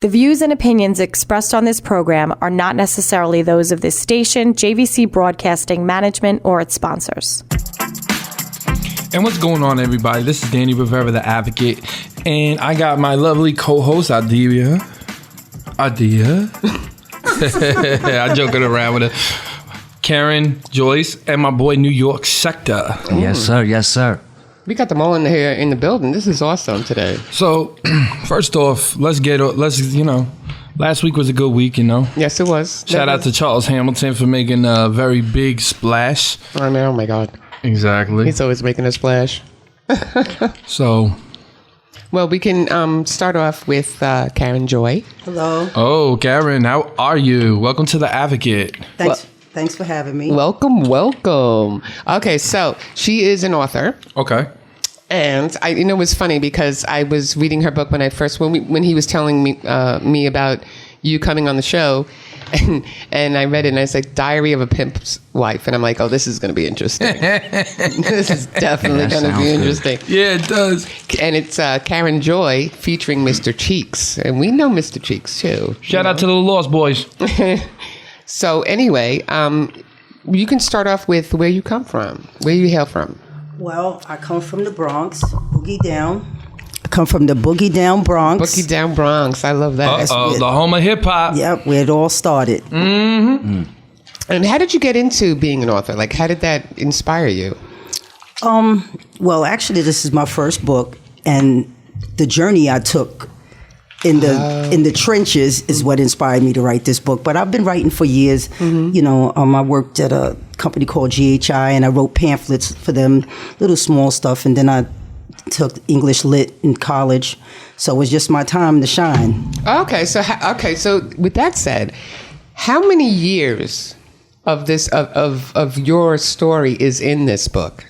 The views and opinions expressed on this program are not necessarily those of this station, JVC Broadcasting Management, or its sponsors. And what's going on, everybody? This is Danny Rivera, the Advocate, and I got my lovely co-host, Adia. I'm joking around with her. Karen, Joyce, and my boy, New York Sector. Yes, sir. Yes, sir. We got them all in here in the building. This is awesome today. So, first off, last week was a good week, Yes, it was. Shout out to Charles Hamilton for making a very big splash. I mean, oh my God. Exactly. He's always making a splash. So, well, we can start off with Karen Joy. Hello. Oh, Karen, how are you? Welcome to the Advocate. Thanks for having me. Welcome. Okay, so she is an author. Okay. And it was funny because I was reading her book when he was telling me about you coming on the show, and I read it and I was like, Diary of a Pimp's Wife, and I'm like, oh, this is going to be interesting. This is definitely going to be interesting. Yeah, it does. And it's Karen Joy featuring Mr. Cheeks, and we know Mr. Cheeks too. Shout out to the Lost Boys. So anyway, you can start off with where you come from. Where you hail from? Well, I come from the Bronx, Boogie Down. I come from the Boogie Down Bronx. Boogie Down Bronx. I love that. The home of hip hop. Yep, where it all started. Mm-hmm. And how did you get into being an author? Like, how did that inspire you? Well, actually, this is my first book, and the journey I took in the trenches is what inspired me to write this book. But I've been writing for years. Mm-hmm. I worked at a company called GHI, and I wrote pamphlets for them, little small stuff. And then I took English Lit in college, so it was just my time to shine. Okay, so with that said, how many years of this of your story is in this book?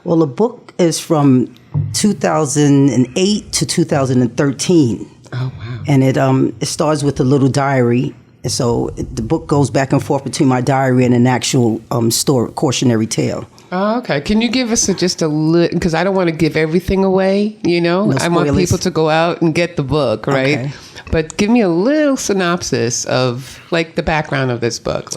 Well, the book is from 2008 to 2013. Oh wow! And it starts with a little diary. So the book goes back and forth between my diary and an actual cautionary tale. Oh, okay. Can you give us just a little, because I don't want to give everything away, No I want people to go out and get the book, right? Okay. But give me a little synopsis of like the background of this book.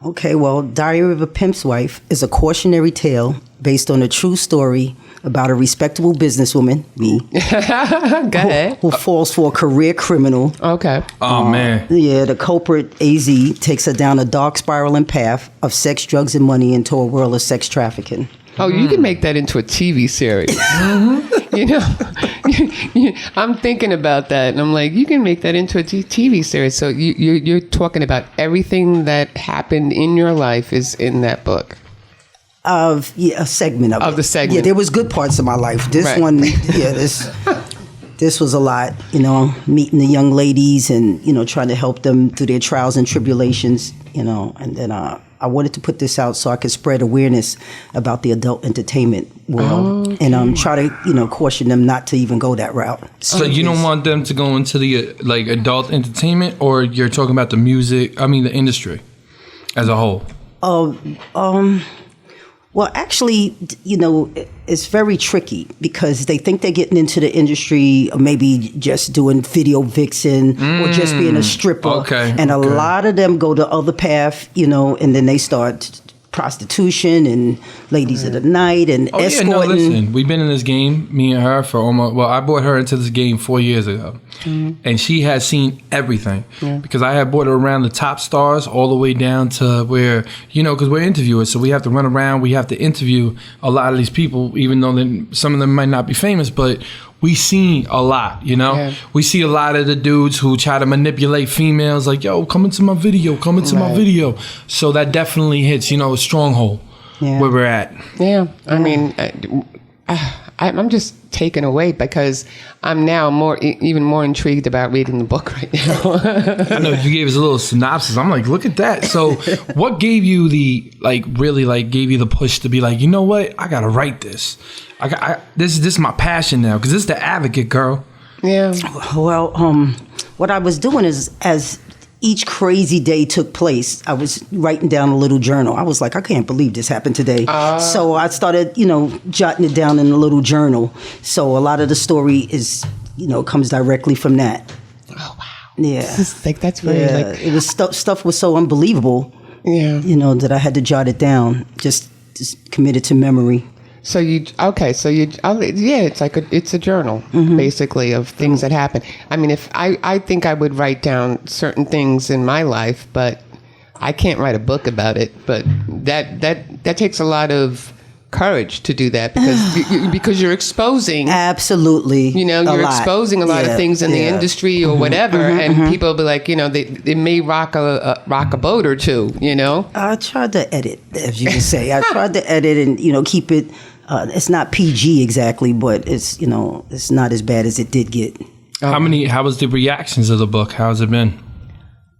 Okay, well, Diary of a Pimp's Wife is a cautionary tale based on a true story about a respectable businesswoman, me, Go ahead. who falls for a career criminal. Okay. Oh, man. Yeah, the culprit, AZ, takes her down a dark spiraling path of sex, drugs, and money into a world of sex trafficking. Oh, you can make that into a TV series. I'm thinking about that, and I'm like, you can make that into a TV series. So you're talking about everything that happened in your life is in that book. A segment of it. Of the segment. Yeah, there was good parts of my life. This Right. one, this was a lot, meeting the young ladies and, trying to help them through their trials and tribulations, and then I wanted to put this out so I could spread awareness about the adult entertainment world and try to, caution them not to even go that route. So you don't want them to go into the adult entertainment, or you're talking about the industry as a whole? Well, actually, it's very tricky because they think they're getting into the industry, or maybe just doing video vixen or just being a stripper. Okay. And a lot of them go the other path, and then they start prostitution and ladies of the night and escorting. Yeah, no, listen, we've been in this game, me and her, for I brought her into this game 4 years ago. Mm-hmm. And she has seen everything. Yeah. Because I had brought her around the top stars all the way down to where, because we're interviewers, so we have to run around, we have to interview a lot of these people, even though some of them might not be famous, but we see a lot, Yeah. We see a lot of the dudes who try to manipulate females, like, yo, come into my video. So that definitely hits, a stronghold where we're at. Yeah. I mean, I'm just taken away because I'm now even more intrigued about reading the book right now. I know you gave us a little synopsis. I'm like, look at that. So what gave you gave you the push to be like, you know what? I got to write this. This is my passion now, because this is the Advocate, girl. Yeah. Well, what I was doing is, as each crazy day took place, I was writing down a little journal. I was like, I can't believe this happened today. So I started, jotting it down in a little journal. So a lot of the story is, comes directly from that. Oh, Yeah. It's just like, that's very like, it was stuff was so unbelievable. yeah. You know, that I had to jot it down. Just committed to memory. So it's like it's a journal basically of things that happen. I mean, if I think I would write down certain things in my life, but I can't write a book about it. But that takes a lot of courage to do that because you're exposing. Absolutely. You know, you're exposing a lot of things in the industry or whatever, and people will be like, you know, they may rock a boat or two, you know. I tried to edit, as you would say. I tried to edit and, you know, keep it. It's not PG exactly, but it's, you know, it's not as bad as it did get. How was the reactions of the book? How's it been?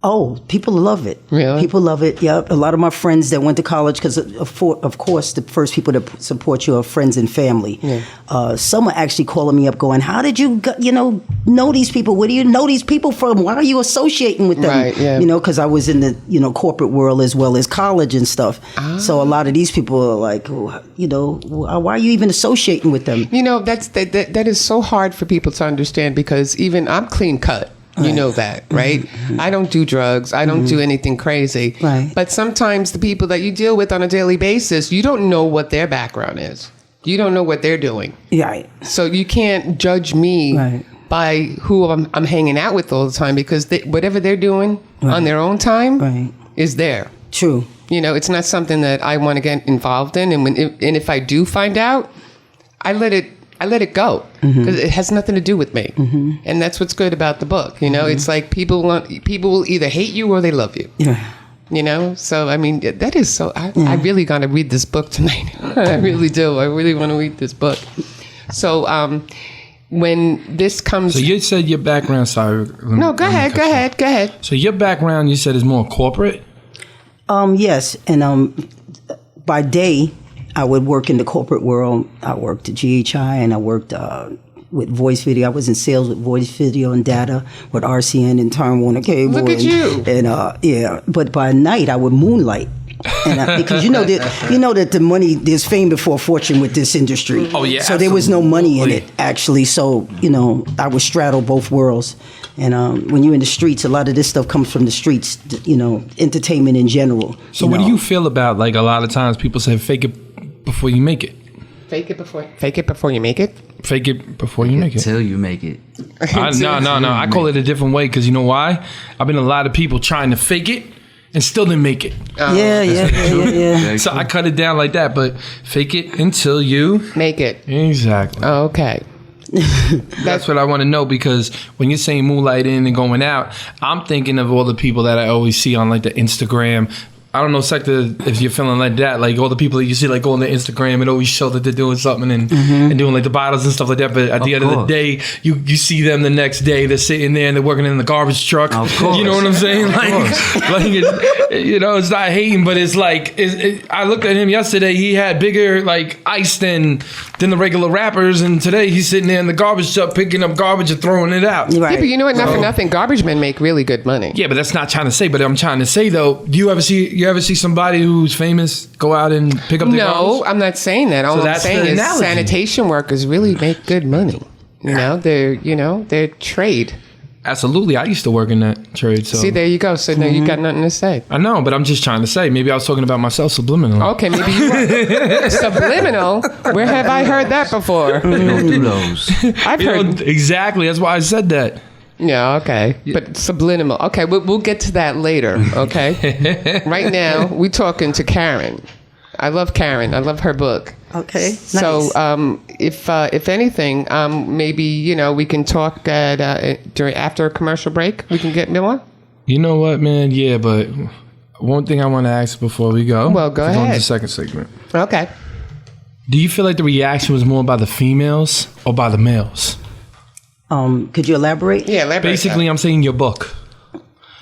Oh, people love it. Really? People love it. Yeah. A lot of my friends that went to college, because of course the first people to support you are friends and family. Yeah. Some are actually calling me up going, how did you, know these people? Where do you know these people from? Why are you associating with them? Right, yeah. You know, because I was in the, corporate world as well as college and stuff. Ah. So a lot of these people are like, why are you even associating with them? You know, that is so hard for people to understand, because even I'm clean cut. You know that, right? Mm-hmm. I don't do drugs. I don't do anything crazy. Right. But sometimes the people that you deal with on a daily basis, you don't know what their background is. You don't know what they're doing. Right. So you can't judge me by who I'm hanging out with all the time, because whatever they're doing on their own time is there. True. You know, it's not something that I want to get involved in. And if I do find out, I let it go, because it has nothing to do with me. And that's what's good about the book. You know, it's like people will either hate you or they love you. Yeah. You know, so I mean, that is so. I really got to read this book tonight. I really do. I really want to read this book. So when this comes, so you said your background. Sorry. No, go ahead. So your background, you said, is more corporate. Yes, and by day, I would work in the corporate world. I worked at GHI, and I worked with voice video. I was in sales with voice video and data with RCN and Time Warner Cable. Look at you. And but by night I would moonlight. And because you know that the money, there's fame before fortune with this industry. Oh yeah. So there was no money in it actually. So I would straddle both worlds. And when you're in the streets, a lot of this stuff comes from the streets. Entertainment in general. So what do you feel about, like, a lot of times people say fake it before you make it? Fake it before you make it. Fake it before you make it. Till you make it. No. I call it a different way, because you know why? I've been a lot of people trying to fake it and still didn't make it. Yeah. So I cut it down like that, but fake it until you make it. Exactly. Oh, okay. That's what I want to know, because when you're saying moonlight in and going out, I'm thinking of all the people that I always see on, like, the Instagram. I don't know, Sector, if you're feeling like that, like all the people that you see, like, go on the Instagram and always show that they're doing something and doing, like, the bottles and stuff like that. But at the end of the day, you see them the next day, they're sitting there and they're working in the garbage truck. Of course. You know what I'm saying? It's not hating, but it's like, I looked at him yesterday. He had bigger, like, ice than the regular rappers, and today he's sitting there in the garbage truck picking up garbage and throwing it out. Right. Yeah, but you know what? Not for nothing, garbage men make really good money. Yeah, but that's not trying to say. But I'm trying to say, though, do you ever see somebody who's famous go out and pick up their garbage? No, I'm not saying that. All I'm saying is sanitation workers really make good money. They're trade. Absolutely. I used to work in that trade. So. See, there you go. So now you got nothing to say. I know, but I'm just trying to say. Maybe I was talking about myself subliminally. Okay, maybe you were. Subliminal? Where have I heard that before? Don't do those. I've heard. Exactly. That's why I said that. Yeah, okay. But subliminal. Okay, we'll get to that later, okay? Right now, we're talking to Karen. I love Karen. I love her book. Okay. So, if anything, maybe we can talk after a commercial break. We can get more. You know what, man? Yeah, but one thing I want to ask before we go. Well, go ahead. On to the second segment. Okay. Do you feel like the reaction was more by the females or by the males? Could you elaborate? Yeah, elaborate. Basically, I'm saying your book.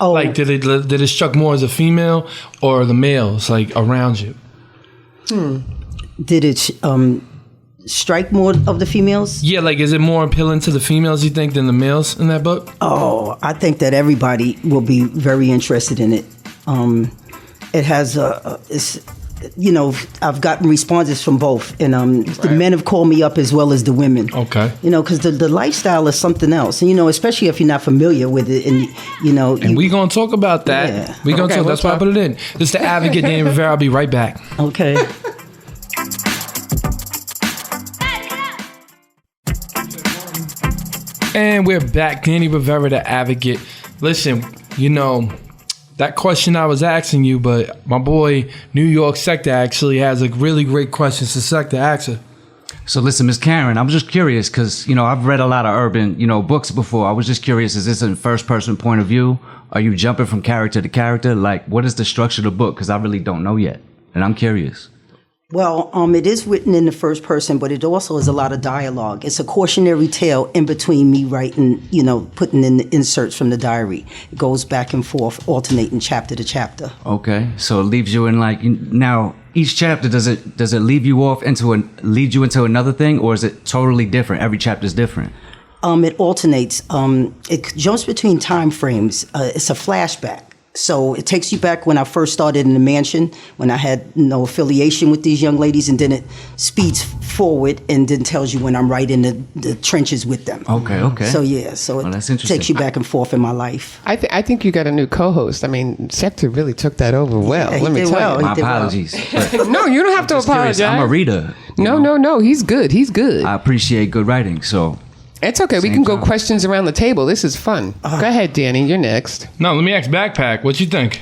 Oh, like did it struck more as a female or the males, like, around you? Did it strike more of the females? Yeah, like, is it more appealing to the females, you think, than the males in that book? Oh, I think that everybody will be very interested in it. It has I've gotten responses from both, and the men have called me up as well as the women. Okay. Because the lifestyle is something else, and especially if you're not familiar with it, and And we gonna talk about that. Yeah. We gonna talk. That's why I put it in. This is the Advocate, Danny Rivera. I'll be right back. Okay. And we're back. Danny Rivera, the Advocate. Listen, that question I was asking you, but my boy New York Sector actually has a really great question. So Sector, ask her. So listen, Miss Karen, I'm just curious because, I've read a lot of urban, books before. I was just curious, is this a first person point of view? Are you jumping from character to character? Like, what is the structure of the book? Because I really don't know yet. And I'm curious. Well, it is written in the first person, but it also is a lot of dialogue. It's a cautionary tale in between me writing, putting in the inserts from the diary. It goes back and forth, alternating chapter to chapter. Okay, so it leaves you in now each chapter, does it leave you off lead you into another thing, or is it totally different? Every chapter is different. It alternates. It jumps between time frames. It's a flashback. So it takes you back when I first started in the mansion, when I had no affiliation with these young ladies, and then it speeds forward and then tells you when I'm right in the trenches with them. Okay. So it that's interesting. takes you back and forth in my life. I think you got a new co-host. I mean, Sector really took that over well. Yeah, let me tell you. My apologies. No, you don't have to apologize. I'm a reader. No. He's good. I appreciate good writing, so. It's okay. We can go questions around the table. This is fun. Go ahead, Danny. You're next. No, let me ask Backpack. What you think?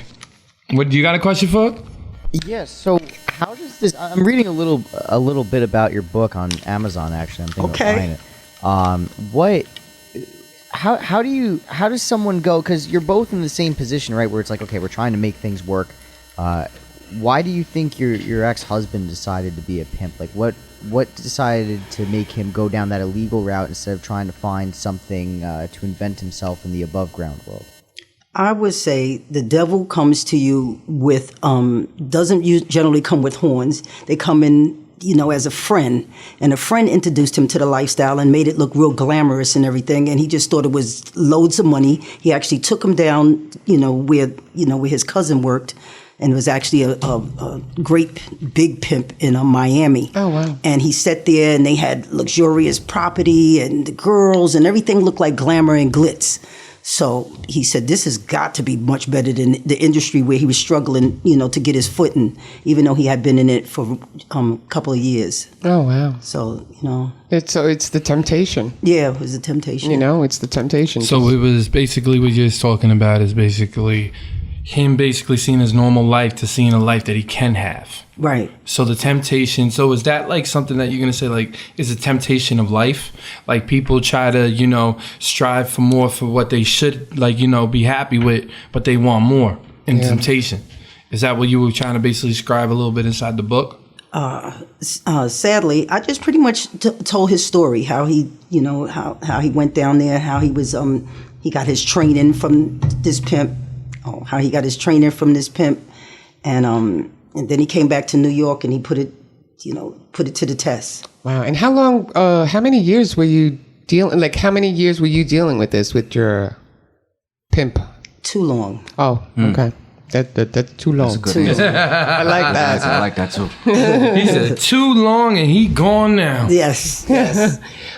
What you got a question for? Yes. So how does this? I'm reading a little bit about your book on Amazon. Actually, I'm thinking of buying it. How does someone go? Because you're both in the same position, right? Where it's like, okay, we're trying to make things work. Why do you think your ex-husband decided to be a pimp? Like, what decided to make him go down that illegal route instead of trying to find something to invent himself in the above ground world? I would say the devil comes to you with doesn't generally come with horns. They come in, as a friend, and a friend introduced him to the lifestyle and made it look real glamorous and everything. And he just thought it was loads of money. He actually took him down, where his cousin worked. And it was actually a great big pimp in Miami. Oh, wow. And he sat there and they had luxurious property and the girls and everything looked like glamour and glitz. So he said, this has got to be much better than the industry where he was struggling, to get his footing, even though he had been in it for a couple of years. Oh, wow. So, It's the temptation. Yeah, it was a temptation. It's the temptation. So it was basically what you're talking about is basically him basically seeing his normal life to seeing a life that he can have. Right. So the temptation, so is that like something that you're going to say like is a temptation of life? Like people try to, strive for more for what they should be happy with, but they want more in temptation. Is that what you were trying to basically describe a little bit inside the book? Sadly, I just pretty much told his story, how he, how he went down there, how he was, he got his training from this pimp. How he got his training from this pimp, and then he came back to New York and he put it to the test. Wow! And how long? How many years were you dealing? Like, how many years were you dealing with this with your pimp? Too long. Oh, okay. That's too long. That's a good answer. I like that. I like that too. He said too long and he gone now. Yes.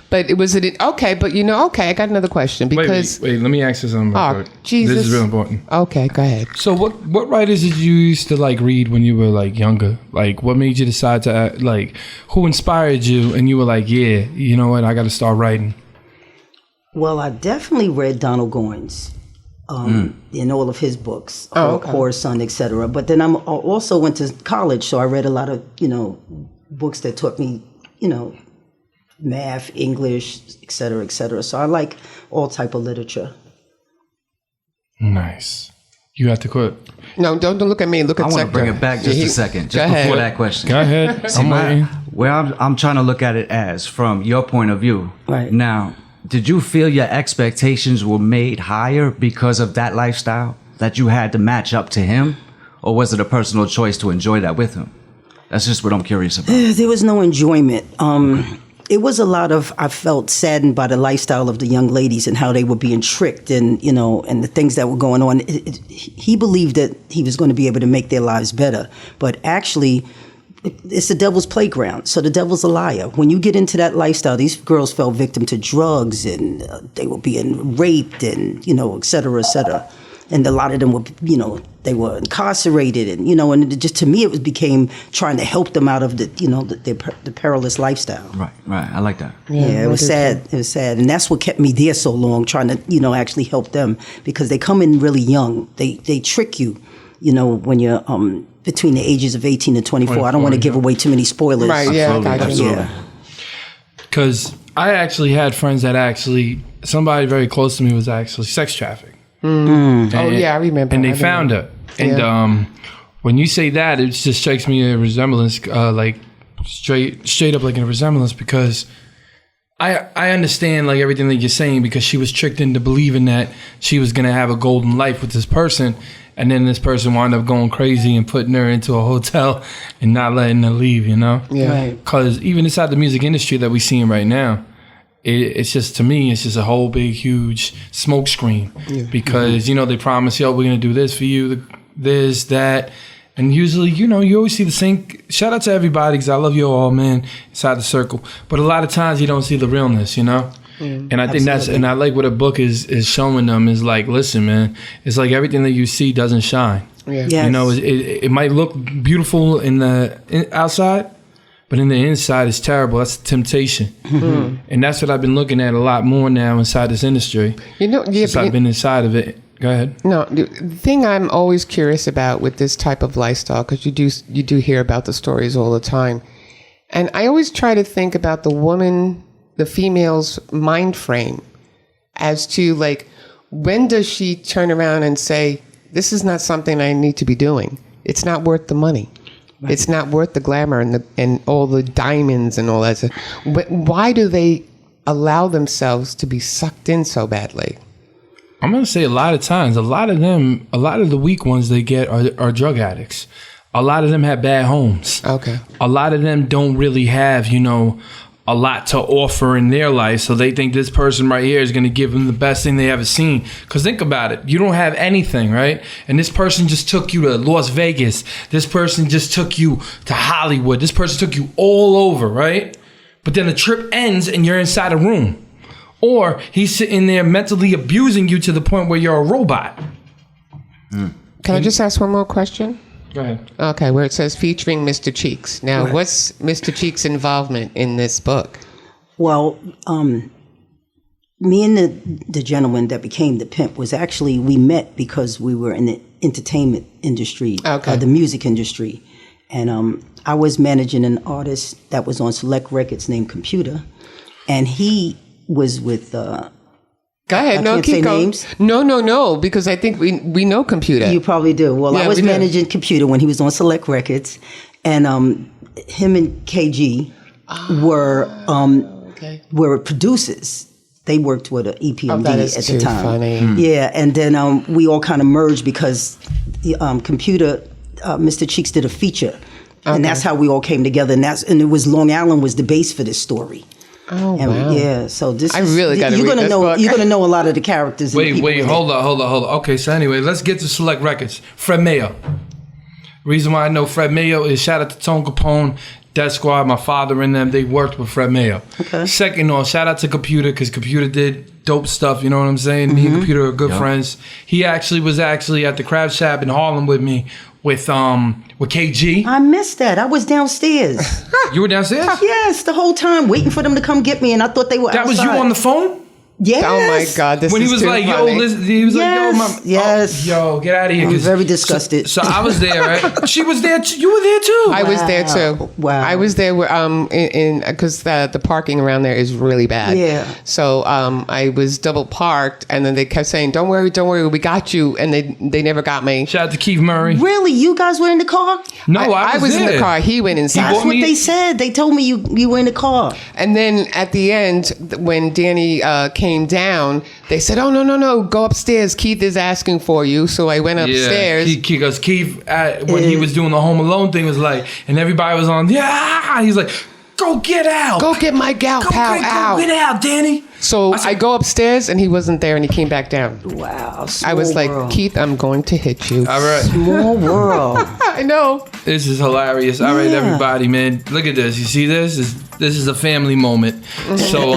But okay? But okay. I got another question because wait. Let me ask you something. Oh, real quick. Jesus. This is real important. Okay, go ahead. So what writers did you used to read when you were younger? Like what made you decide to who inspired you and you were like, yeah, you know what, I got to start writing. Well, I definitely read Donald Goines. In all of his books, Horror's Son, etc. But then I also went to college, so I read a lot of books that taught me math, English, etc., etc. So I like all type of literature. Nice. You have to quit. No, don't look at me. Look at I want to bring it back just a second, just before that question. Go ahead. See, I'm trying to look at it as from your point of view. Right now. Did you feel your expectations were made higher because of that lifestyle, that you had to match up to him? Or was it a personal choice to enjoy that with him? That's just what I'm curious about. There was no enjoyment. it was a lot of, I felt saddened by the lifestyle of the young ladies and how they were being tricked and, you know, and the things that were going on. He believed that he was going to be able to make their lives better. But actually, it's the devil's playground. So the devil's a liar. When you get into that lifestyle, these girls fell victim to drugs and they were being raped and, you know, et cetera, et cetera. And a lot of them were, you know, they were incarcerated, and you know, and it just, to me, it became trying to help them out of the, you know, the perilous lifestyle. Right. I like that. Yeah, it was sad. It was sad, and that's what kept me there so long, trying to, you know, actually help them, because they come in really young. They trick you, you know, when you're between the ages of 18 and 24. I don't want to give away too many spoilers. Right? Yeah, Absolutely. Yeah. Because I actually had friends that actually, somebody very close to me was actually sex trafficked. Oh yeah, I remember. And they found her. And when you say that, it just strikes me a resemblance, like straight up like a resemblance, because I understand like everything that you're saying, because she was tricked into believing that she was gonna have a golden life with this person, and then this person wound up going crazy and putting her into a hotel and not letting her leave, you know? Yeah. Right. Because even inside the music industry that we're seeing right now, it's just, to me, it's just a whole big, huge smoke screen. Because, you know, they promise, yo, we're going to do this for you, this, that. And usually, you know, you always see the same. Shout out to everybody, because I love you all, man, inside the circle. But a lot of times you don't see the realness, you know? And I think that's, and I like what a book is showing them, is like, listen, man, it's like everything that you see doesn't shine. Yeah. Yes. You know, it might look beautiful outside, but in the inside, it's terrible. That's temptation. And that's what I've been looking at a lot more now inside this industry. You know, Since I've been inside of it. Go ahead. No, the thing I'm always curious about with this type of lifestyle, because you do hear about the stories all the time, and I always try to think about the female's mind frame, as to like, when does she turn around and say, this is not something I need to be doing. It's not worth the money. Right. It's not worth the glamour and all the diamonds and all that. Why do they allow themselves to be sucked in so badly? I'm going to say a lot of times, a lot of the weak ones they get are drug addicts. A lot of them have bad homes. Okay. A lot of them don't really have, you know, a lot to offer in their life. So they think this person right here is going to give them the best thing they ever seen. Because think about it. You don't have anything, right? And this person just took you to Las Vegas. This person just took you to Hollywood. This person took you all over, right? But then the trip ends and you're inside a room. Or he's sitting there mentally abusing you to the point where you're a robot. Can I just ask one more question? Go ahead. Okay, where it says featuring Mr. Cheeks. Now, what's Mr. Cheeks' involvement in this book? Well, me and the gentleman that became the pimp was actually, we met because we were in the entertainment industry, the music industry. And I was managing an artist that was on Select Records named Computer. And he was with... Go ahead. I can't keep say going. names. No, because I think we know Computer. You probably do. Well, Yeah, I was we do. managing Computer when he was on Select Records. And him and KG were producers. They worked with an EPMD that is at too the time. funny. Yeah, and then we all kind of merged because the Computer, Mr. Cheeks did a feature. And that's how we all came together. And it was Long Island was the base for this story. Oh, And wow. Yeah, so this I really gotta read this book. You're gonna know a lot of the characters. and people Wait, in it. hold on. Okay, so anyway, let's get to Select Records. Fred Mayo. Reason why I know Fred Mayo is shout out to Tone Capone, Death Squad, my father and them. They worked with Fred Mayo. Okay. Second off, shout out to Computer, because Computer did dope stuff. You know what I'm saying? Me and Computer are good friends. He was at the Crab Shop in Harlem with me with KG. I missed that. I was downstairs. You were downstairs? Yes, the whole time waiting for them to come get me, and I thought they were That was you outside. on the phone? Yes. Oh my God, this When is he was too like, funny. yo, listen, he was like, yo, Yes, mom. yes. Oh, yo, get out of here. I was 'cause- very disgusted. So I was there, right? She was there. You were there too. I was there too. Wow. I was there because the parking around there is really bad. Yeah. So I was double parked, and then they kept saying, "Don't worry, we got you," and they never got me. Shout out to Keith Murray. Really, you guys were in the car? No, I was in the there. car. He went inside. That's bought what me- they said. They told me you were in the car. And then at the end, when Danny came down, they said, "Oh no, go upstairs. Keith is asking for you." So I went upstairs. Because Keith, when he was doing the Home Alone thing, was like, and everybody was on, yeah. He's like, Go get out. Go get my gal pal out. Go get out, Danny. So I go upstairs and he wasn't there and he came back down. Wow. I was like, world. Keith, I'm going to hit you. All right. Small world. I know. This is hilarious. All right, everybody, man. Look at this. You see this? This is a family moment. So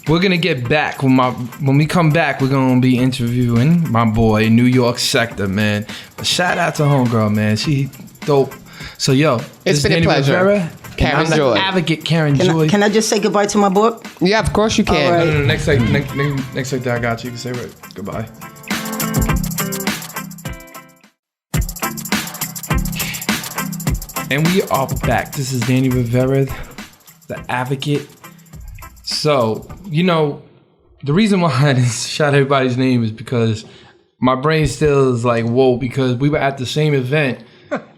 we're gonna get back when we come back. We're gonna be interviewing my boy, New York Sector, man. But shout out to homegirl, man. She dope. So It's been a Danny pleasure. Rivera, Karen and I'm Joy. the advocate, Karen Joy. Can I just say goodbye to my book? Yeah, of course you can. All right. No, next like that, I got you. You can say goodbye. And we are back. This is Danny Rivera, the advocate. So, the reason why I didn't shout everybody's name is because my brain still is like, whoa, because we were at the same event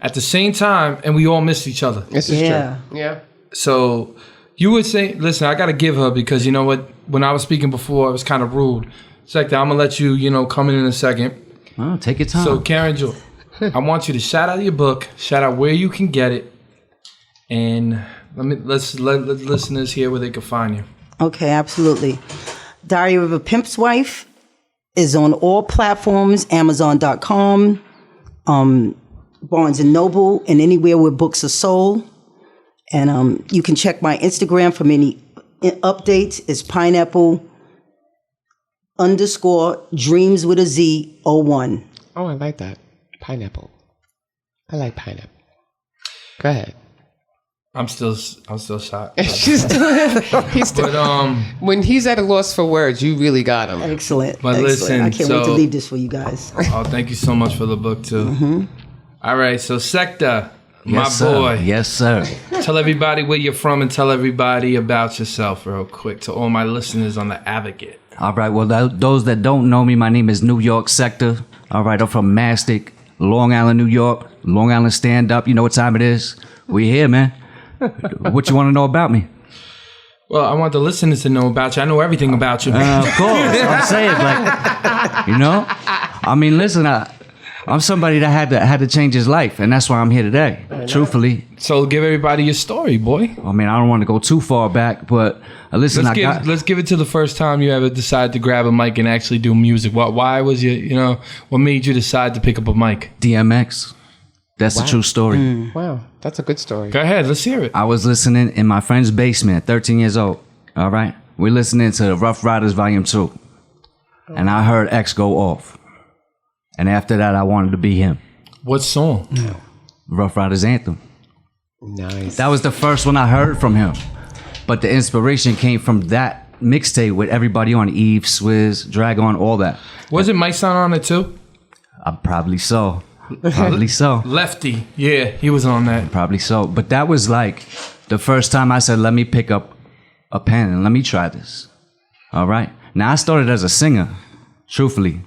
at the same time and we all missed each other. This is Yeah. true. Yeah. So you would say, listen, I got to give her because you know what? When I was speaking before, I was kind of rude. Sector, I'm going to let you, come in a second. Oh, take your time. So Karen Joy, I want you to shout out your book, shout out where you can get it, and let's let listeners hear where they can find you. Okay, absolutely. Diary of a Pimp's Wife is on all platforms, Amazon.com, Barnes & Noble, and anywhere where books are sold. And you can check my Instagram for any updates. It's pineapple_dreams with a Z 01. Oh, I like that. Pineapple. I like pineapple. Go ahead. I'm still shocked. He's still, But when he's at a loss for words, you really got him. Excellent. But Excellent. listen, I can't wait to so- leave this for you guys. oh, thank you so much for the book too. All right, so Sector, my yes, sir. boy. Yes, sir. Tell everybody where you're from and tell everybody about yourself real quick to all my listeners on The Advocate. All right. Well, those that don't know me, my name is New York Sector. All right. I'm from Mastic, Long Island, New York. Long Island stand up. You know what time it is? We here, man. What you want to know about me? Well, I want the listeners to know about you. I know everything about you. Of course. I'm saying, I mean, listen, I'm somebody that had to change his life, and that's why I'm here today. Truthfully. So give everybody your story, boy. I mean, I don't want to go too far back, but listen, Let's give it to the first time you ever decided to grab a mic and actually do music. Why was what made you decide to pick up a mic? DMX. That's the true story. Wow, that's a good story. Go ahead, let's hear it. I was listening in my friend's basement at 13 years old. All right. We're listening to Rough Riders Volume 2. And I heard X go off. And after that, I wanted to be him. What song? Rough Riders Anthem. Nice. That was the first one I heard from him. But the inspiration came from that mixtape with everybody on Eve, Swizz, Dragon, all that. Wasn't my son on it too? Probably so. Probably so. Lefty. Yeah, he was on that. Probably so. But that was like the first time I said, let me pick up a pen and let me try this. All right. Now, I started as a singer, truthfully.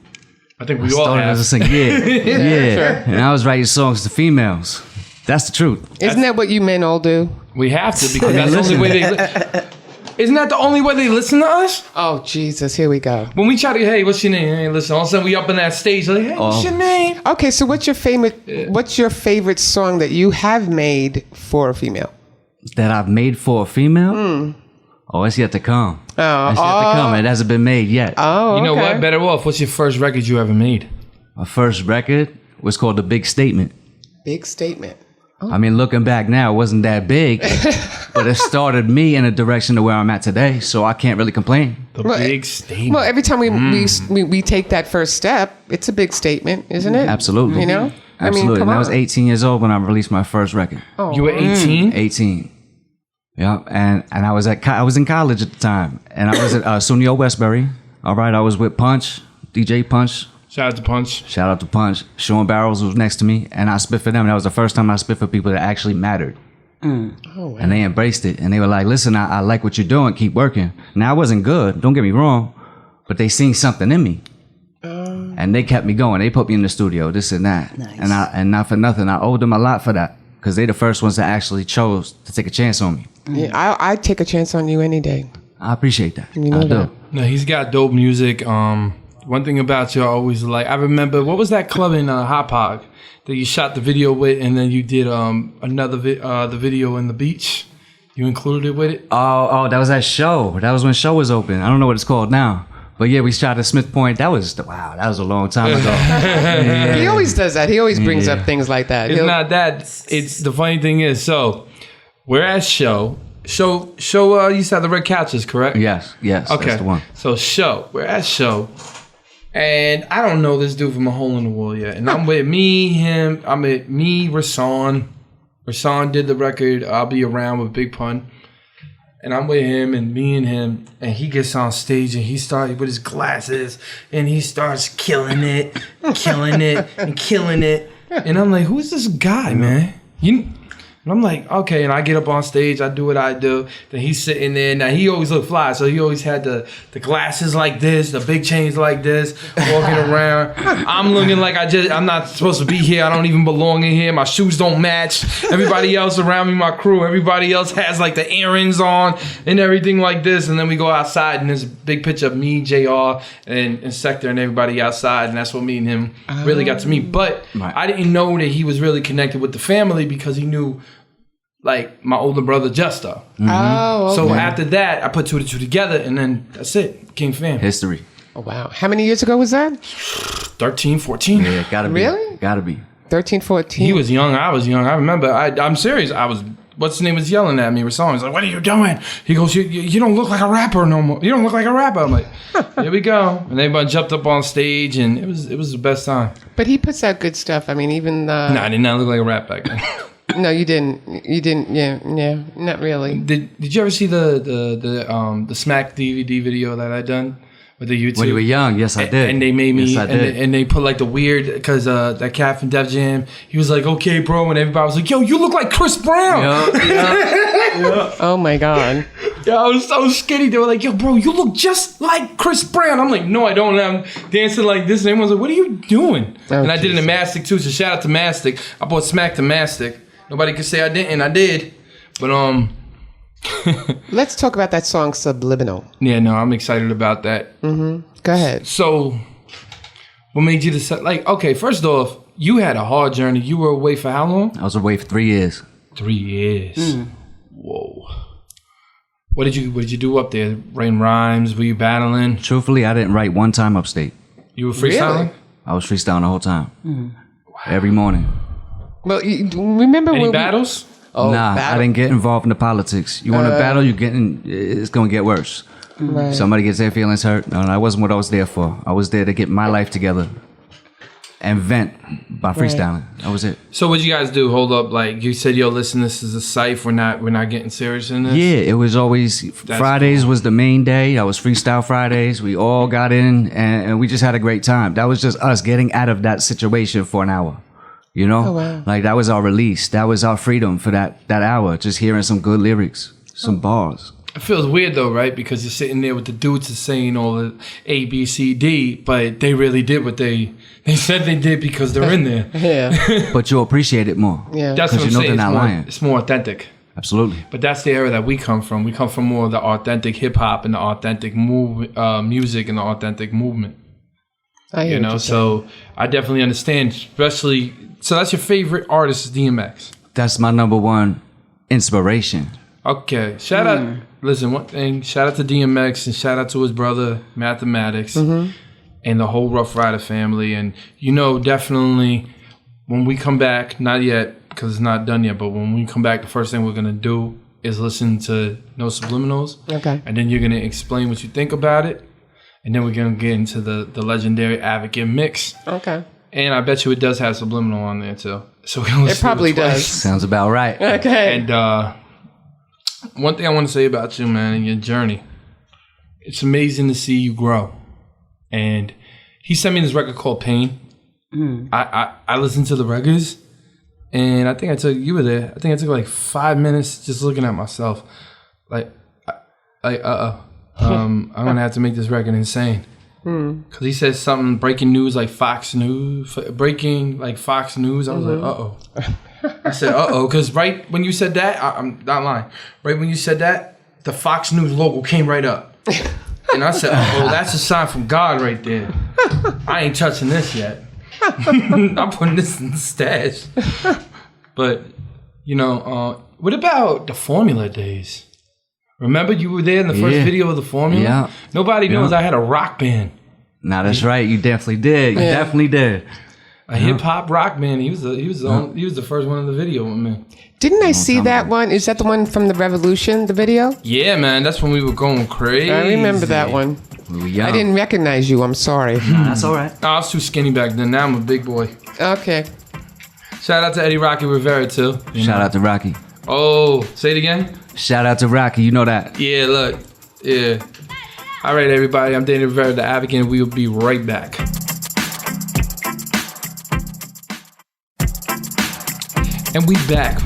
I think we I all started have. as a singer. Yeah. And I was writing songs to females. That's the truth. Isn't that what you men all do? We have to because that's the only way they. Isn't that the only way they listen to us? Oh, Jesus, here we go. When we try to, hey, what's your name? Hey, listen, all of a sudden we up in that stage, like, hey, what's your name? Okay, so what's your favorite song that you have made for a female? That I've made for a female? Oh, it's yet to come. Oh, It's yet to come. It hasn't been made yet. Oh, You know okay. what? Better off. What's your first record you ever made? My first record was called The Big Statement. Big statement. I mean, looking back now, it wasn't that big, but it started me in a direction to where I'm at today, so I can't really complain. The Well, big statement. Well, every time we take that first step, it's a big statement, isn't it? Absolutely. You know? Absolutely. come And I was on. 18 years old when I released my first record. You were 18? 18. Yeah, and I was I was in college at the time, and I was at SUNY Westbury. All right, I was with Punch, DJ Punch. Shout out to Punch. Shout out to Punch. Sean Barrows was next to me, and I spit for them. And that was the first time I spit for people that actually mattered. Oh, wow. And they embraced it, and they were like, "Listen, I like what you're doing. Keep working." Now I wasn't good. Don't get me wrong, but they seen something in me, and they kept me going. They put me in the studio, this and that, Nice. and not for nothing, I owed them a lot for that because they the first ones that actually chose to take a chance on me. Yeah, I'd take a chance on you any day. I appreciate that. You know I do. that. No, he's got dope music. One thing about you, I always like. I remember what was that club in Hop Hog that you shot the video with, and then you did the video in the beach. You included with it? Oh, that was that show. That was when show was open. I don't know what it's called now. But yeah, we shot at Smith Point. That was a long time ago. Yeah. He always does that. He always brings up things like that. It's not that. It's the funny thing is, so we're at show. You said the red couches, correct? Yes, Okay. That's the one. So we're at show. And I don't know this dude from a hole in the wall yet. And I'm with Rasan. Rasan did the record, I'll Be Around with Big Pun. And I'm with him and me and him. And he gets on stage and he starts with his glasses. And he starts killing it. And I'm like, who is this guy, man? And I'm like, okay, and I get up on stage, I do what I do. Then he's sitting there. Now, he always looked fly, so he always had the glasses like this, the big chains like this, walking around. I'm looking like I'm not supposed to be here. I don't even belong in here. My shoes don't match. Everybody else around me, my crew, everybody else has like the earrings on and everything like this. And then we go outside, and there's a big picture of me, JR, and Sector, and everybody outside. And that's what me and him really got to meet. But I didn't know that he was really connected with the family because he knew like my older brother Justo. Oh, okay. So after that, I put two to two together, and then that's it. King fam. History. Oh, wow. How many years ago was that? 13, 14. Yeah, gotta be. Really? Gotta be. 13, 14? He was young. I was young. I remember. I'm serious. What's his name was yelling at me. He's like, "What are you doing?" He goes, "You don't look like a rapper no more. You don't look like a rapper." I'm like, "Here we go." And everybody jumped up on stage, and it was the best time. But he puts out good stuff. I mean, even... No, I did not look like a rap back then. No, you didn't. You didn't. Yeah, not really. Did you ever see the Smack DVD video that I done with the YouTube? When you were young, yes, I did. And they made me, yes, I did. And they put like the weird, because that cat from Def Jam, he was like, "Okay, bro," and everybody was like, "Yo, you look like Chris Brown." Yeah. Oh my God. Yeah, I was so skinny. They were like, "Yo, bro, you look just like Chris Brown." I'm like, "No, I don't." And I'm dancing like this, and everyone's like, "What are you doing?" Oh, and I did it in Mastic too. So shout out to Mastic. I bought Smack to Mastic. Nobody could say I didn't. I did, but Let's talk about that song, Subliminal. Yeah, no, I'm excited about that. Go ahead. So, what made you decide? Like, okay, first off, you had a hard journey. You were away for how long? I was away for 3 years. 3 years. Whoa. What did you do up there? Writing rhymes? Were you battling? Truthfully, I didn't write one time upstate. You were freestyling? Really? I was freestyling the whole time. Every morning. Well, you remember Any when battles? I didn't get involved in the politics. You want to battle, it's going to get worse. Right. Somebody gets their feelings hurt. No, that wasn't what I was there for. I was there to get my life together and vent by freestyling. That was it. So what you guys do? Hold up, like you said, yo, listen, this is a cypher. We're not getting serious in this. Yeah, it was always Fridays was the main day. That was Freestyle Fridays. We all got in and we just had a great time. That was just us getting out of that situation for an hour. You know, like that was our release. That was our freedom for that hour. Just hearing some good lyrics, some bars. It feels weird though, right? Because you're sitting there with the dudes that's saying all the A, B, C, D, but they really did what they said they did because they're in there. Yeah. But you'll appreciate it more. Yeah. That's what I'm you know saying. they're not lying. It's more authentic. Absolutely. But that's the era that we come from. We come from more of the authentic hip hop and the authentic music and the authentic movement. You know, so I definitely understand, especially. So that's your favorite artist, is DMX. That's my number one inspiration. Okay, shout out. Listen, one thing. Shout out to DMX and shout out to his brother Mathematics and the whole Rough Rider family. And you know, definitely when we come back, not yet because it's not done yet, but when we come back, the first thing we're gonna do is listen to No Subliminals. Okay. And then you're gonna explain what you think about it, and then we're gonna get into the legendary Advocate mix. Okay. And I bet you it does have Subliminal on there too. So we're gonna It probably does. Sounds about right. Okay. And one thing I want to say about you, man, and your journey, it's amazing to see you grow. And he sent me this record called Pain. I listened to the records, and I think you were there. I think I took like 5 minutes just looking at myself, I'm gonna have to make this record insane. Because he said something, breaking news like Fox News. I was like, uh-oh. I said, uh-oh, because right when you said that, I'm not lying. Right when you said that, the Fox News logo came right up. And I said, uh-oh, that's a sign from God right there. I ain't touching this yet. I'm putting this in the stash. But, you know, What about the Formula days? Remember you were there in the first video of the Formula? Yeah. Nobody knows I had a rock band. Nah, that's right. You definitely did. You definitely did. A hip hop rock band. He was the first one in the video with me. Didn't I see that one? Is that the one from the Revolution, the video? Yeah, man. That's when we were going crazy. I remember that one. I didn't recognize you. I'm sorry. Nah, that's all right. I was too skinny back then. Now I'm a big boy. Okay. Shout out to Eddie Rocky Rivera, too. Shout out to Rocky. Oh, say it again? Shout out to Rocky. You know that. Yeah, look. Yeah. All right, everybody. I'm Danny Rivera, the Advocate, and we will be right back. And we back.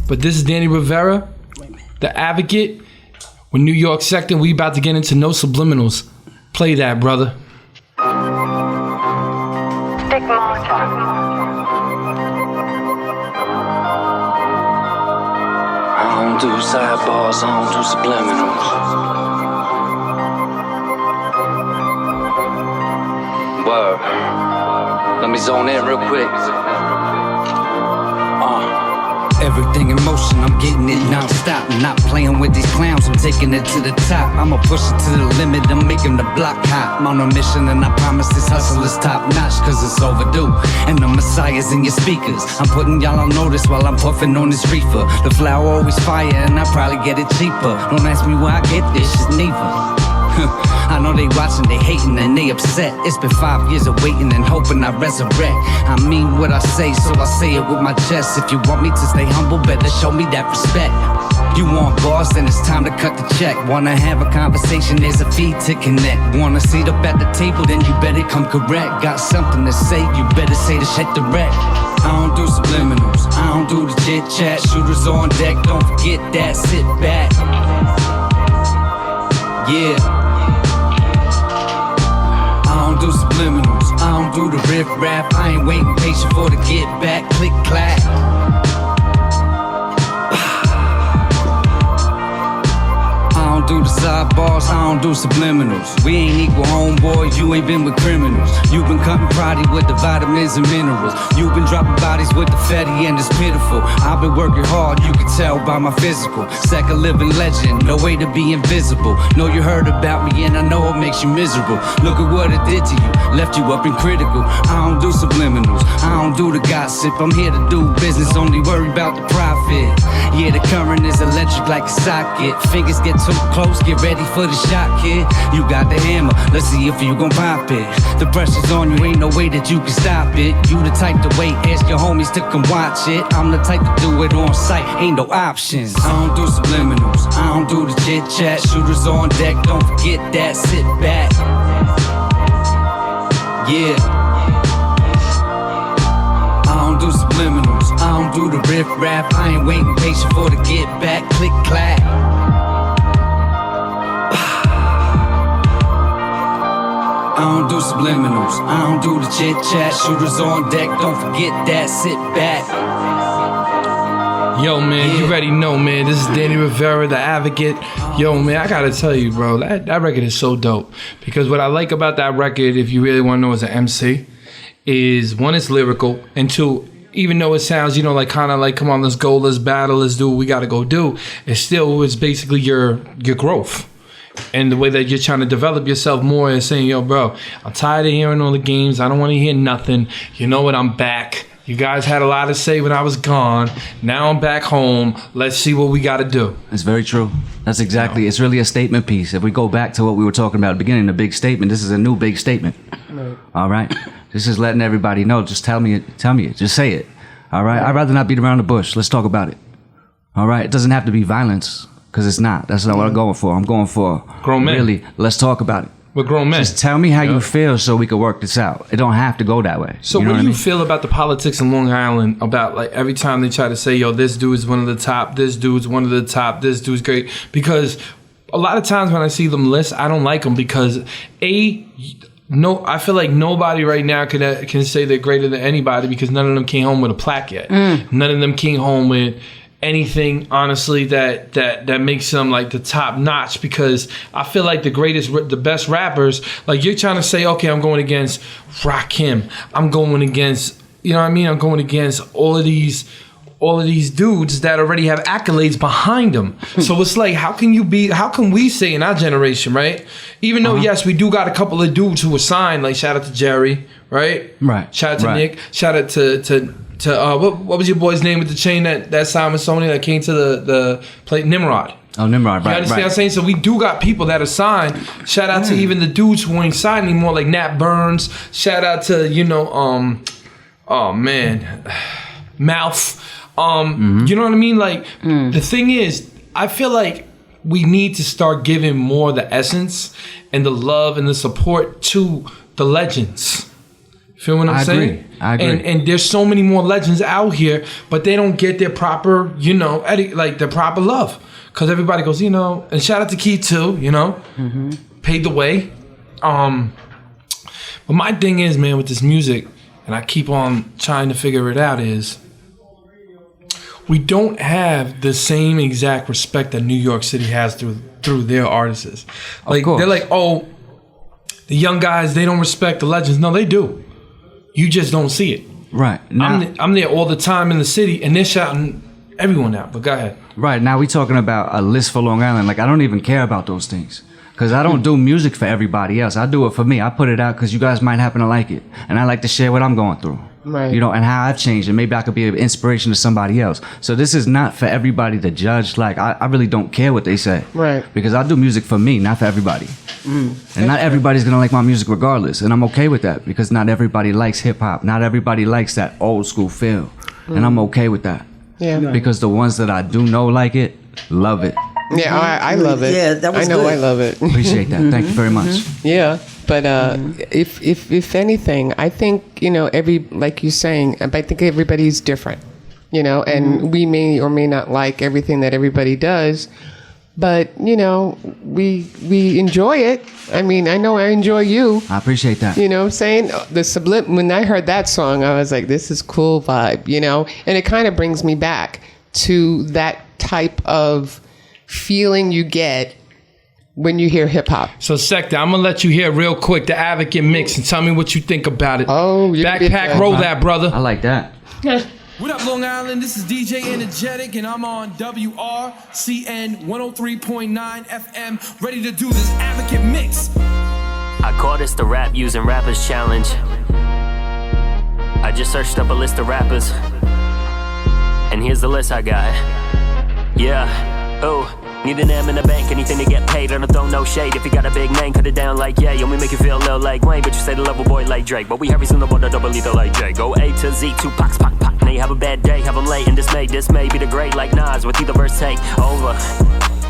But this is Danny Rivera, the Advocate, with New York Sector. We about to get into No Subliminals. Play that, brother. I don't do sidebars, I don't do subliminals. Word. Let me zone in real quick. Everything in motion, I'm getting it non-stop. Not playing with these clowns, I'm taking it to the top. I'ma push it to the limit, I'm making the block hot. I'm on a mission and I promise this hustle is top notch, cause it's overdue. And the Messiah's in your speakers. I'm putting y'all on notice while I'm puffing on this reefer. The flower always fire and I probably get it cheaper. Don't ask me where I get this shit neither. I know they watching, they hating and they upset. It's been 5 years of waiting and hoping I resurrect. I mean what I say, so I say it with my chest. If you want me to stay humble, better show me that respect. You want bars, then it's time to cut the check. Wanna have a conversation, there's a fee to connect. Wanna sit up at the table, then you better come correct. Got something to say, you better say the shit direct. I don't do subliminals, I don't do the chit chat. Shooters on deck, don't forget that, sit back. Yeah. I don't do subliminals, I don't do the riff rap. I ain't waiting patient for the get back, click clack. I don't do the sidebars, I don't do subliminals. We ain't equal homeboy, you ain't been with criminals. You've been cutting Prodi with the vitamins and minerals. You've been dropping bodies with the fatty and it's pitiful. I've been working hard, you can tell by my physical. Second living legend, no way to be invisible. Know you heard about me and I know it makes you miserable. Look at what it did to you, left you up in critical. I don't do subliminals, I don't do the gossip. I'm here to do business, only worry about the profit. Yeah, the current is electric like a socket. Fingers get too close, get ready for the shot, kid. You got the hammer, let's see if you gon' pop it. The pressure's on you, ain't no way that you can stop it. You the type to wait, ask your homies to come watch it. I'm the type to do it on sight, ain't no options. I don't do subliminals, I don't do the chit chat. Shooters on deck, don't forget that, sit back. Yeah. I don't do subliminals, I don't do the riff rap. I ain't waiting patient for the get back, click clack. I don't do subliminals, I don't do the chit chat. Shooters on deck, don't forget that, sit back. Yo, man, you already know, man. This is Danny Rivera, the Advocate. Yo, man, I gotta tell you, bro, that record is so dope. Because what I like about that record, if you really want to know as an MC, is one, it's lyrical, and two, even though it sounds, like kind of like, come on, let's go, let's battle, let's do what we gotta go do, it still is basically your growth. And the way that you're trying to develop yourself more is saying, yo, bro, I'm tired of hearing all the games. I don't want to hear nothing. You know what? I'm back. You guys had a lot to say when I was gone. Now I'm back home. Let's see what we got to do. It's very true. That's exactly. It's really a statement piece. If we go back to what we were talking about at the beginning, the big statement, this is a new big statement. Right. All right? This is letting everybody know. Just tell me it. Just say it. All right? I'd rather not beat around the bush. Let's talk about it. All right? It doesn't have to be violence. Because it's not. That's not what I'm going for. I'm going for grown men. Really, let's talk about it. We're grown men. Just tell me how you feel so we can work this out. It don't have to go that way. So what do you feel about the politics in Long Island? About like every time they try to say, yo, this dude is one of the top, this dude's one of the top, this dude's great. Because a lot of times when I see them list, I don't like them because I feel like nobody right now can say they're greater than anybody because none of them came home with a plaque yet. None of them came home with anything, honestly, that makes them like the top notch, because I feel like the best rappers, like you're trying to say, okay, I'm going against Rakim, I'm going against, I'm going against all of these all of these dudes that already have accolades behind them. So it's like, how can we say in our generation, right? Even though, yes, we do got a couple of dudes who were signed, like shout out to Jerry, right? Right. Shout out to Nick. Shout out to what was your boy's name with the chain that signed with Sony that came to the play? Nimrod. Oh, Nimrod, right. You understand what I'm saying? So we do got people that are signed. Shout out to even the dudes who ain't signed anymore, like Nat Burns. Shout out to, oh man, Mouth. You know what I mean? Like, the thing is, I feel like we need to start giving more the essence and the love and the support to the legends. Feel what I'm saying? I agree. And there's so many more legends out here, but they don't get their proper, like their proper love. Because everybody goes, and shout out to Keith too, paid the way. But my thing is, man, with this music, and I keep on trying to figure it out, is we don't have the same exact respect that New York City has through their artists. Like, they're like, oh, the young guys, they don't respect the legends. No, they do. You just don't see it. Right. Now, I'm there all the time in the city, and they're shouting everyone out. But go ahead. Right. Now we talking about a list for Long Island. Like, I don't even care about those things. Because I don't do music for everybody else. I do it for me. I put it out because you guys might happen to like it. And I like to share what I'm going through. Right. And how I've changed. And maybe I could be an inspiration to somebody else. So this is not for everybody to judge. Like, I really don't care what they say. Right. Because I do music for me, not for everybody. And not everybody's going to like my music regardless. And I'm okay with that. Because not everybody likes hip-hop. Not everybody likes that old school feel. And I'm okay with that. Yeah. Because the ones that I do know like it, love it. Yeah, I love it. Yeah, that was I know good. I love it. Appreciate that. Thank you very much. Yeah, but if anything, I think like you're saying, I think everybody's different, and we may or may not like everything that everybody does, but we enjoy it. I mean, I know I enjoy you. I appreciate that. You know what I'm saying? When I heard that song, I was like, this is cool vibe, and it kind of brings me back to that type of feeling you get when you hear hip hop. So Sector, I'm gonna let you hear real quick the Advocate mix and tell me what you think about it. Oh, you Backpack, roll that, brother. I like that. What up, Long Island? This is DJ Energetic, and I'm on WRCN 103.9 FM, ready to do this Advocate mix. I call this the Rap Using Rappers Challenge. I just searched up a list of rappers, and here's the list I got. Yeah, oh, need an M in the bank, anything to get paid. I don't throw no shade. If you got a big name, cut it down like yeah. You may make you feel a little like Wayne, but you say the level boy like Drake. But we heavy soon about the double leader like Jay. Go A to Z, 2 Pacs, Pac, Pac. Now you have a bad day, have them late and dismayed. This may be the great like Nas with either verse take over.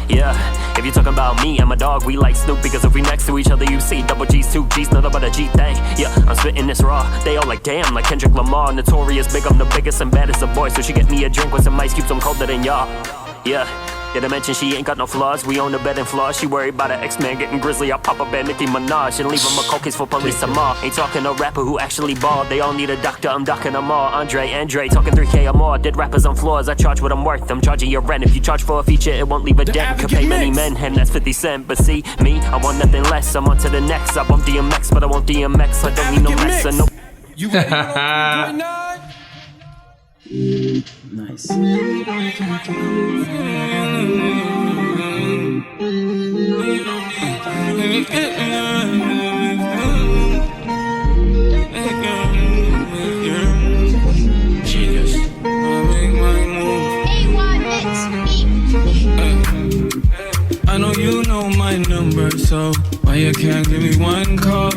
Yeah, if you're talking about me and my dog, we like Snoop. Because if we next to each other, you see double G's, 2 G's, nothing but a G thing. Yeah, I'm spitting this raw. They all like, damn, like Kendrick Lamar. Notorious, big, I'm the biggest and baddest of boys. So she get me a drink with some ice cubes, I'm colder than y'all. Yeah, did I mention she ain't got no flaws? We own the bed and flaws. She worried about her X-Man getting grizzly. I pop up at Nicki Minaj and leave him a cold case for police tomorrow. Ain't talking no rapper who actually balled. They all need a doctor, I'm docking them all. Andre, talking 3K or more. Dead rappers on floors, I charge what I'm worth. I'm charging your rent. If you charge for a feature, it won't leave a dent. Could pay many men, and that's 50 cents. But see, me, I want nothing less. I'm on to the next. I bump DMX, but I won't DMX. I don't need no mess. No. You ready for 103.9? Nice. Genius. I know you know my number, so why you can't give me one call?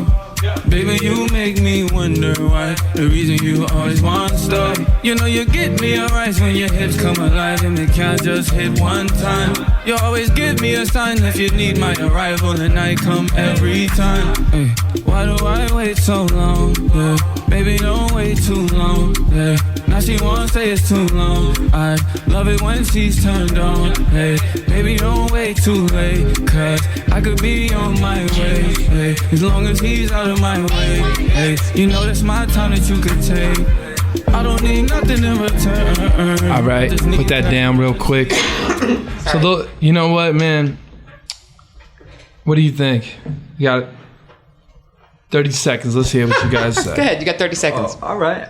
Baby, you make me wonder why. The reason you always want stuff. You know you get me alright when your hips come alive and they can't just hit one time. You always give me a sign if you need my arrival, and I come every time. Hey, why do I wait so long? Yeah, baby, don't wait too long. Yeah, now she won't say it's too long. I love it when she's turned on. Hey, baby, don't wait too late, cause I could be on my way. Hey, as long as he's out of my way. Hey, you know that's my time that you could take. I don't need nothing in return. All right, put that down real quick. So, look, you know what, man? What do you think? You got 30 seconds. Let's hear what you guys say. Go ahead, you got 30 seconds. All right.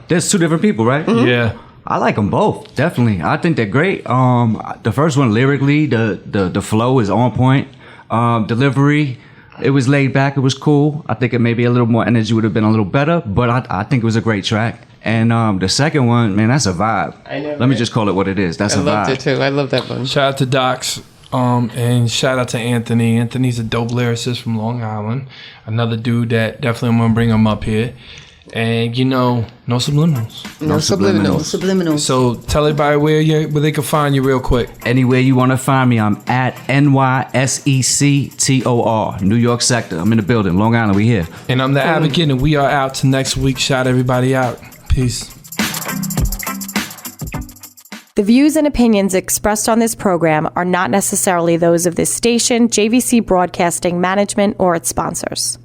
There's 2 different people, right? Yeah. I like them both, definitely. I think they're great. The first one, lyrically, the flow is on point. Delivery, it was laid back, it was cool. I think it maybe a little more energy would have been a little better, but I think it was a great track. And the second one, man, that's a vibe. I know. Let me just call it what it is. That's a vibe. I loved it too. I love that one. Shout out to Docs. And shout out to Anthony. Anthony's a dope lyricist from Long Island. Another dude that definitely I'm gonna bring him up here. And no subliminals. No subliminals. So tell everybody where they can find you real quick. Anywhere you want to find me, I'm at NYSECTOR, New York sector. I'm in the building, Long Island. We here. And I'm the Advocate, and we are out to next week. Shout everybody out. Peace. The views and opinions expressed on this program are not necessarily those of this station, JVC Broadcasting Management, or its sponsors.